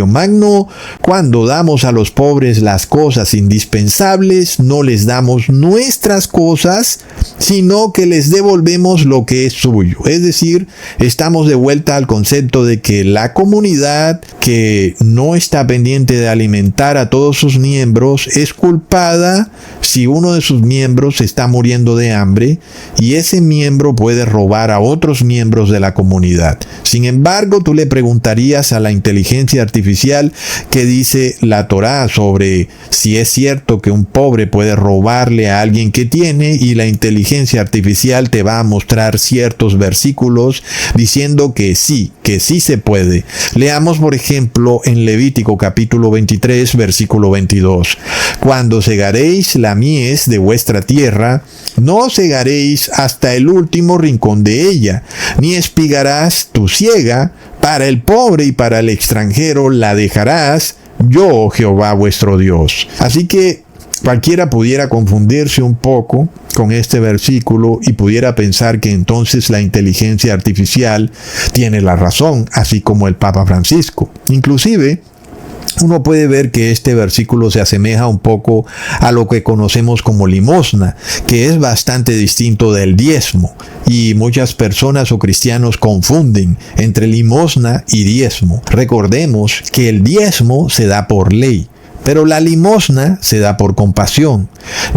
Magno, cuando damos a los pobres las cosas indispensables, no les damos nuestras cosas, sino que les devolvemos lo que es suyo. Es decir, estamos de vuelta al concepto de que la comunidad que no está pendiente de alimentar a todos sus miembros es culpada si uno de sus miembros está muriendo de hambre y ese miembro puede robar a otros miembros de la comunidad. Sin embargo, tú le preguntarías a la inteligencia artificial qué dice la Torá sobre si es cierto que un pobre puede robarle a alguien que tiene, y la inteligencia artificial te va a mostrar ciertos versículos diciendo que sí se puede. Leamos por ejemplo en Levítico capítulo 23 versículo 22. Cuando segaréis la mies de vuestra tierra, no segaréis hasta el último rincón de ella, ni espigarás tu siega. Para el pobre y para el extranjero la dejarás, yo Jehová vuestro Dios. Así que cualquiera pudiera confundirse un poco con este versículo y pudiera pensar que entonces la inteligencia artificial tiene la razón, así como el Papa Francisco. Inclusive, uno puede ver que este versículo se asemeja un poco a lo que conocemos como limosna, que es bastante distinto del diezmo. Y muchas personas o cristianos confunden entre limosna y diezmo. Recordemos que el diezmo se da por ley, pero la limosna se da por compasión.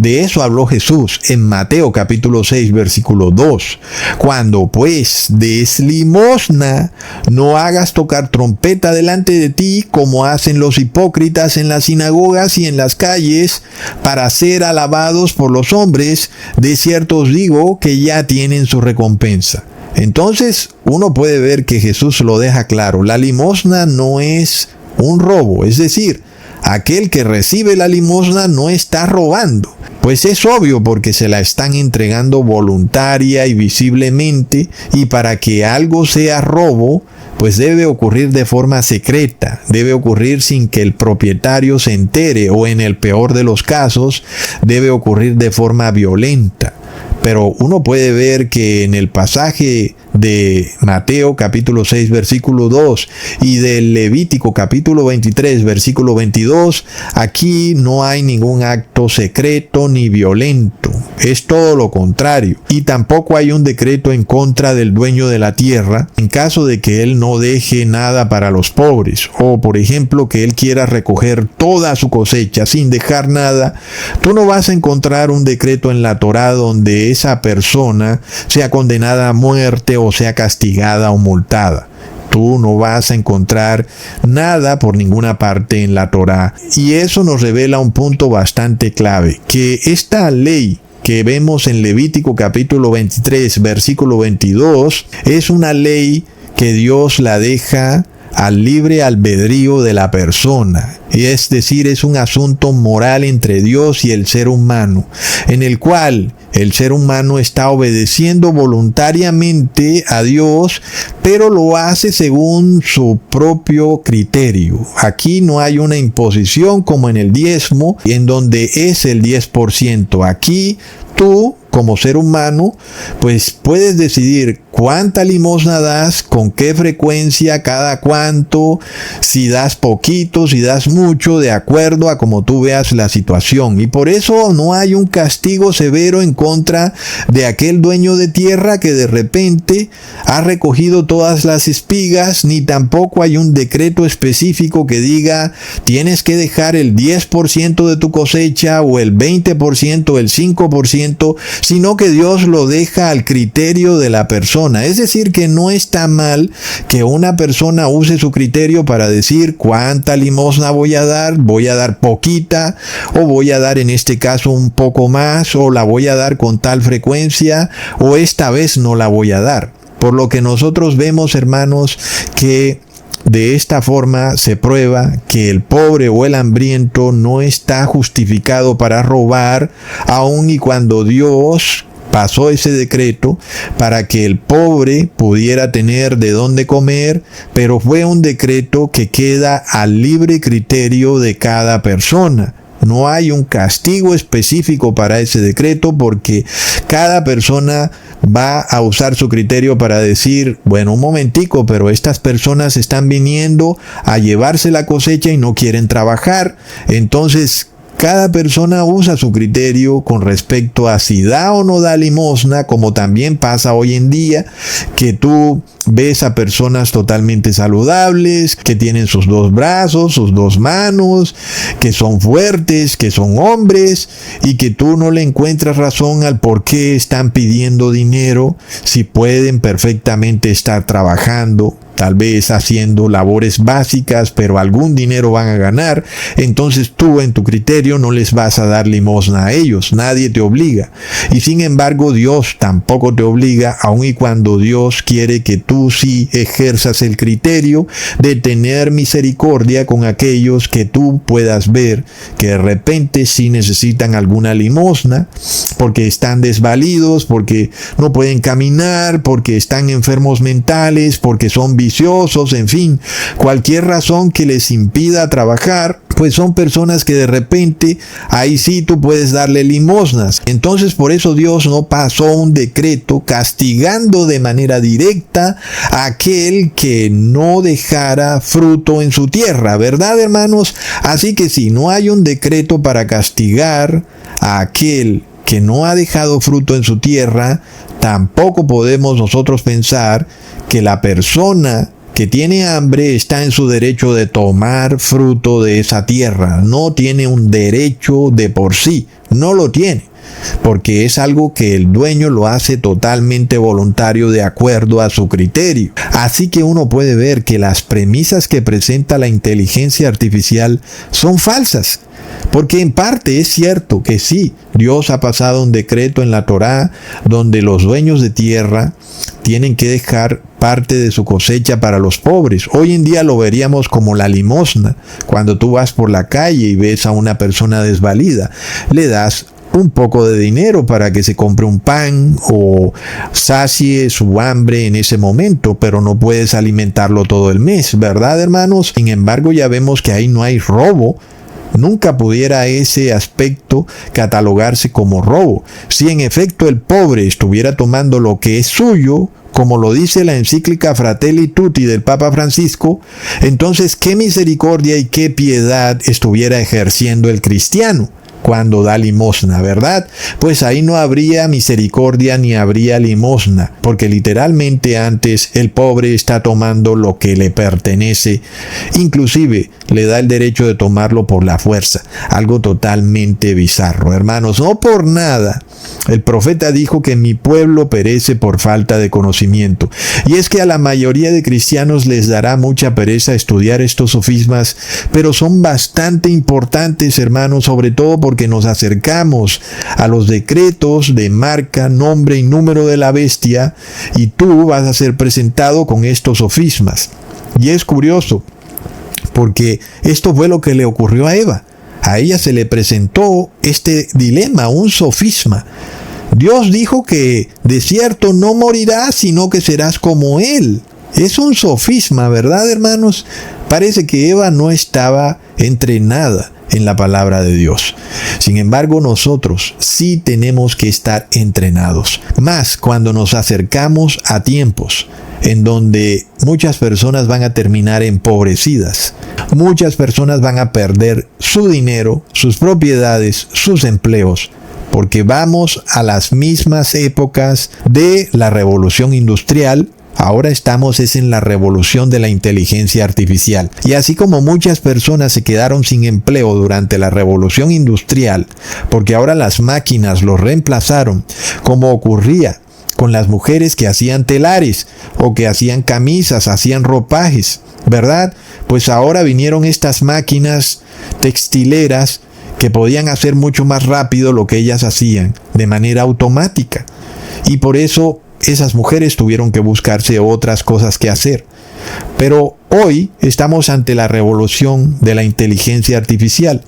De eso habló Jesús en Mateo capítulo 6 versículo 2. Cuando pues des limosna, no hagas tocar trompeta delante de ti como hacen los hipócritas en las sinagogas y en las calles para ser alabados por los hombres. De cierto os digo que ya tienen su recompensa. Entonces uno puede ver que Jesús lo deja claro. La limosna no es un robo, es decir, aquel que recibe la limosna no está robando. Pues es obvio, porque se la están entregando voluntaria y visiblemente, y para que algo sea robo, pues debe ocurrir de forma secreta, debe ocurrir sin que el propietario se entere, o en el peor de los casos, debe ocurrir de forma violenta. Pero uno puede ver que en el pasaje de Mateo capítulo 6 versículo 2 y del Levítico capítulo 23 versículo 22, aquí no hay ningún acto secreto ni violento. Es todo lo contrario. Y tampoco hay un decreto en contra del dueño de la tierra en caso de que él no deje nada para los pobres, o por ejemplo que él quiera recoger toda su cosecha sin dejar nada. Tú no vas a encontrar un decreto en la Torá donde esa persona sea condenada a muerte o sea castigada o multada. Tú no vas a encontrar nada por ninguna parte en la Torá. Y eso nos revela un punto bastante clave, que esta ley que vemos en Levítico capítulo 23 versículo 22 es una ley que Dios la deja al libre albedrío de la persona. Y es decir, es un asunto moral entre Dios y el ser humano, en el cual el ser humano está obedeciendo voluntariamente a Dios, pero lo hace según su propio criterio. Aquí no hay una imposición como en el diezmo, en donde es el 10%. Aquí tú, como ser humano, pues puedes decidir cuánta limosna das, con qué frecuencia, cada cuánto, si das poquito, si das mucho, de acuerdo a como tú veas la situación. Y por eso no hay un castigo severo en contra de aquel dueño de tierra que de repente ha recogido todas las espigas, ni tampoco hay un decreto específico que diga tienes que dejar el 10% de tu cosecha o el 20%, el 5%, sino que Dios lo deja al criterio de la persona. Es decir, que no está mal que una persona use su criterio para decir cuánta limosna voy a dar poquita, o voy a dar en este caso un poco más, o la voy a dar con tal frecuencia, o esta vez no la voy a dar. Por lo que nosotros vemos, hermanos, que de esta forma se prueba que el pobre o el hambriento no está justificado para robar, aun y cuando Dios pasó ese decreto para que el pobre pudiera tener de dónde comer, pero fue un decreto que queda al libre criterio de cada persona. No hay un castigo específico para ese decreto porque cada persona va a usar su criterio para decir, bueno, un momentico, pero estas personas están viniendo a llevarse la cosecha y no quieren trabajar. Entonces, cada persona usa su criterio con respecto a si da o no da limosna, como también pasa hoy en día, que tú ves a personas totalmente saludables, que tienen sus 2 brazos, sus 2 manos, que son fuertes, que son hombres, y que tú no le encuentras razón al por qué están pidiendo dinero si pueden perfectamente estar trabajando, tal vez haciendo labores básicas, pero algún dinero van a ganar. Entonces tú en tu criterio no les vas a dar limosna a ellos, nadie te obliga. Y sin embargo Dios tampoco te obliga, aun y cuando Dios quiere que tú sí ejerzas el criterio de tener misericordia con aquellos que tú puedas ver que de repente sí necesitan alguna limosna, porque están desvalidos, porque no pueden caminar, porque están enfermos mentales, porque son viciosos, en fin, cualquier razón que les impida trabajar, pues son personas que de repente ahí sí tú puedes darle limosnas. Entonces por eso Dios no pasó un decreto castigando de manera directa a aquel que no dejara fruto en su tierra, ¿verdad, hermanos? Así que si no hay un decreto para castigar a aquel que no ha dejado fruto en su tierra, tampoco podemos nosotros pensar que la persona que tiene hambre está en su derecho de tomar fruto de esa tierra. No tiene un derecho de por sí, no lo tiene, porque es algo que el dueño lo hace totalmente voluntario de acuerdo a su criterio. Así que uno puede ver que las premisas que presenta la inteligencia artificial son falsas. Porque en parte es cierto que sí, Dios ha pasado un decreto en la Torá donde los dueños de tierra tienen que dejar parte de su cosecha para los pobres. Hoy en día lo veríamos como la limosna. Cuando tú vas por la calle y ves a una persona desvalida, le das un poco de dinero para que se compre un pan o sacie su hambre en ese momento, pero no puedes alimentarlo todo el mes, ¿verdad, hermanos? Sin embargo, ya vemos que ahí no hay robo. Nunca pudiera ese aspecto catalogarse como robo. Si en efecto el pobre estuviera tomando lo que es suyo, como lo dice la encíclica Fratelli Tutti del Papa Francisco, entonces qué misericordia y qué piedad estuviera ejerciendo el cristiano cuando da limosna, ¿verdad? Pues ahí no habría misericordia ni habría limosna, porque literalmente antes el pobre está tomando lo que le pertenece, inclusive le da el derecho de tomarlo por la fuerza, algo totalmente bizarro, hermanos. No por nada el profeta dijo que mi pueblo perece por falta de conocimiento, y es que a la mayoría de cristianos les dará mucha pereza estudiar estos sofismas, pero son bastante importantes, hermanos, sobre todo porque nos acercamos a los decretos de marca, nombre y número de la bestia, y tú vas a ser presentado con estos sofismas. Y es curioso, porque esto fue lo que le ocurrió a Eva. A ella se le presentó este dilema, un sofisma. Dios dijo que de cierto no morirás, sino que serás como Él. Es un sofisma, ¿verdad, hermanos? Parece que Eva no estaba entrenada en la palabra de Dios. Sin embargo, nosotros sí tenemos que estar entrenados. Más cuando nos acercamos a tiempos en donde muchas personas van a terminar empobrecidas. Muchas personas van a perder su dinero, sus propiedades, sus empleos, porque vamos a las mismas épocas de la revolución industrial. Ahora estamos en la revolución de la inteligencia artificial. Y así como muchas personas se quedaron sin empleo durante la revolución industrial, porque ahora las máquinas los reemplazaron, como ocurría con las mujeres que hacían telares o que hacían camisas, hacían ropajes, ¿verdad? Pues ahora vinieron estas máquinas textileras que podían hacer mucho más rápido lo que ellas hacían de manera automática. Y por eso esas mujeres tuvieron que buscarse otras cosas que hacer. Pero hoy estamos ante la revolución de la inteligencia artificial.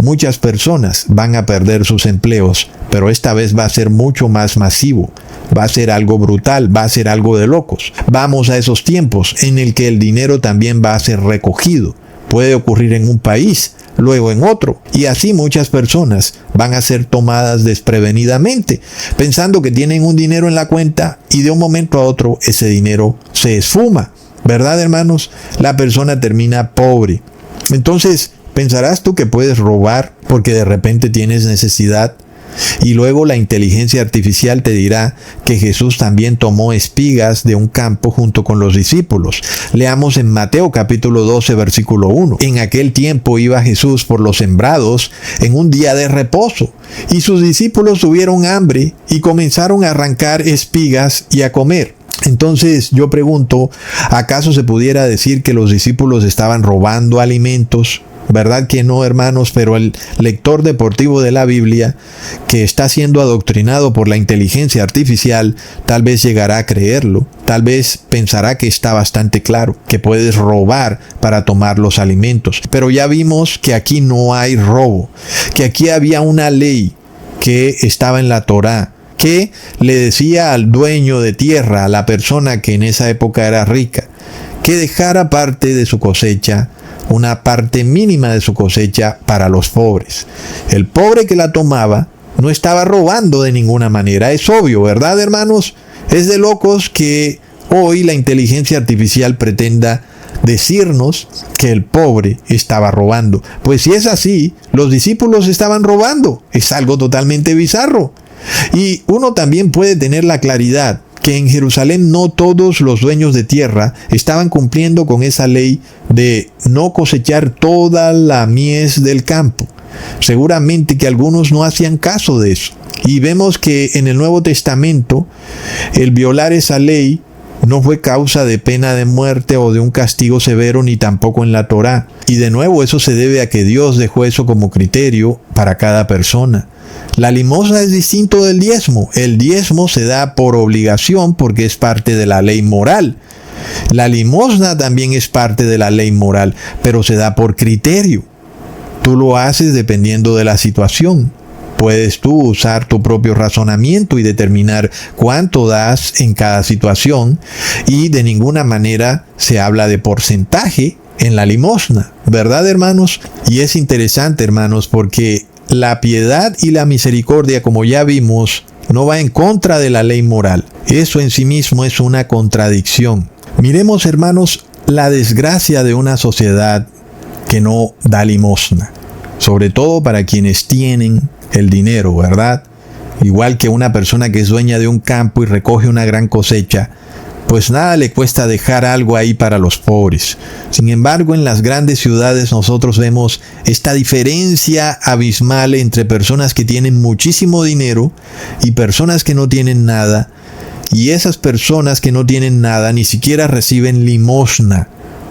Muchas personas van a perder sus empleos, pero esta vez va a ser mucho más masivo. Va a ser algo brutal, va a ser algo de locos. Vamos a esos tiempos en el que el dinero también va a ser recogido. Puede ocurrir en un país, luego en otro. Y así muchas personas van a ser tomadas desprevenidamente, pensando que tienen un dinero en la cuenta y de un momento a otro ese dinero se esfuma. ¿Verdad, hermanos? La persona termina pobre. Entonces, ¿pensarás tú que puedes robar porque de repente tienes necesidad? Y luego la inteligencia artificial te dirá que Jesús también tomó espigas de un campo junto con los discípulos. Leamos en Mateo capítulo 12 versículo 1. En aquel tiempo iba Jesús por los sembrados en un día de reposo, y sus discípulos tuvieron hambre y comenzaron a arrancar espigas y a comer. Entonces yo pregunto, ¿acaso se pudiera decir que los discípulos estaban robando alimentos? ¿Verdad que no, hermanos? Pero el lector deportivo de la Biblia, que está siendo adoctrinado por la inteligencia artificial, tal vez llegará a creerlo. Tal vez pensará que está bastante claro, que puedes robar para tomar los alimentos. Pero ya vimos que aquí no hay robo, que aquí había una ley que estaba en la Torá, que le decía al dueño de tierra, a la persona que en esa época era rica, que dejara parte de su cosecha, una parte mínima de su cosecha para los pobres. El pobre que la tomaba no estaba robando de ninguna manera. Es obvio, ¿verdad, hermanos? Es de locos que hoy la inteligencia artificial pretenda decirnos que el pobre estaba robando. Pues si es así, los discípulos estaban robando. Es algo totalmente bizarro. Y uno también puede tener la claridad que en Jerusalén no todos los dueños de tierra estaban cumpliendo con esa ley de no cosechar toda la mies del campo. Seguramente que algunos no hacían caso de eso. Y vemos que en el Nuevo Testamento el violar esa ley no fue causa de pena de muerte o de un castigo severo, ni tampoco en la Torá. Y de nuevo eso se debe a que Dios dejó eso como criterio para cada persona. La limosna es distinto del diezmo. El diezmo se da por obligación porque es parte de la ley moral. La limosna también es parte de la ley moral, pero se da por criterio. Tú lo haces dependiendo de la situación. Puedes tú usar tu propio razonamiento y determinar cuánto das en cada situación, y de ninguna manera se habla de porcentaje en la limosna, ¿verdad, hermanos? Y es interesante, hermanos, porque la piedad y la misericordia, como ya vimos, no va en contra de la ley moral. Eso en sí mismo es una contradicción. Miremos, hermanos, la desgracia de una sociedad que no da limosna, sobre todo para quienes tienen el dinero, ¿verdad? Igual que una persona que es dueña de un campo y recoge una gran cosecha, pues nada le cuesta dejar algo ahí para los pobres. Sin embargo, en las grandes ciudades nosotros vemos esta diferencia abismal entre personas que tienen muchísimo dinero y personas que no tienen nada. Y esas personas que no tienen nada ni siquiera reciben limosna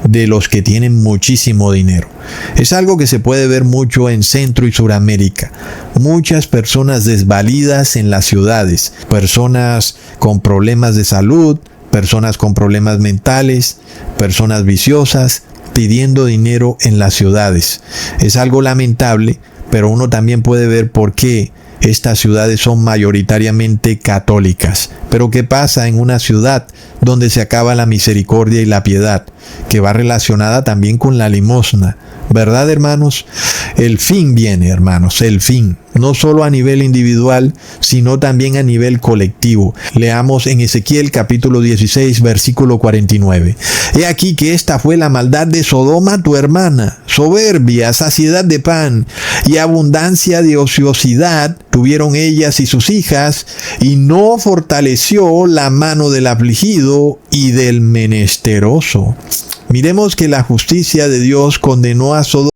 de los que tienen muchísimo dinero. Es algo que se puede ver mucho en Centro y Suramérica. Muchas personas desvalidas en las ciudades, personas con problemas de salud, personas con problemas mentales, personas viciosas, pidiendo dinero en las ciudades. Es algo lamentable, pero uno también puede ver por qué estas ciudades son mayoritariamente católicas. Pero ¿qué pasa en una ciudad donde se acaba la misericordia y la piedad, que va relacionada también con la limosna? ¿Verdad, hermanos? El fin viene, hermanos, el fin. No solo a nivel individual, sino también a nivel colectivo. Leamos en Ezequiel capítulo 16, versículo 49. He aquí que esta fue la maldad de Sodoma tu hermana. Soberbia, saciedad de pan y abundancia de ociosidad tuvieron ellas y sus hijas, y no fortaleció la mano del afligido y del menesteroso. Miremos que la justicia de Dios condenó a Sodoma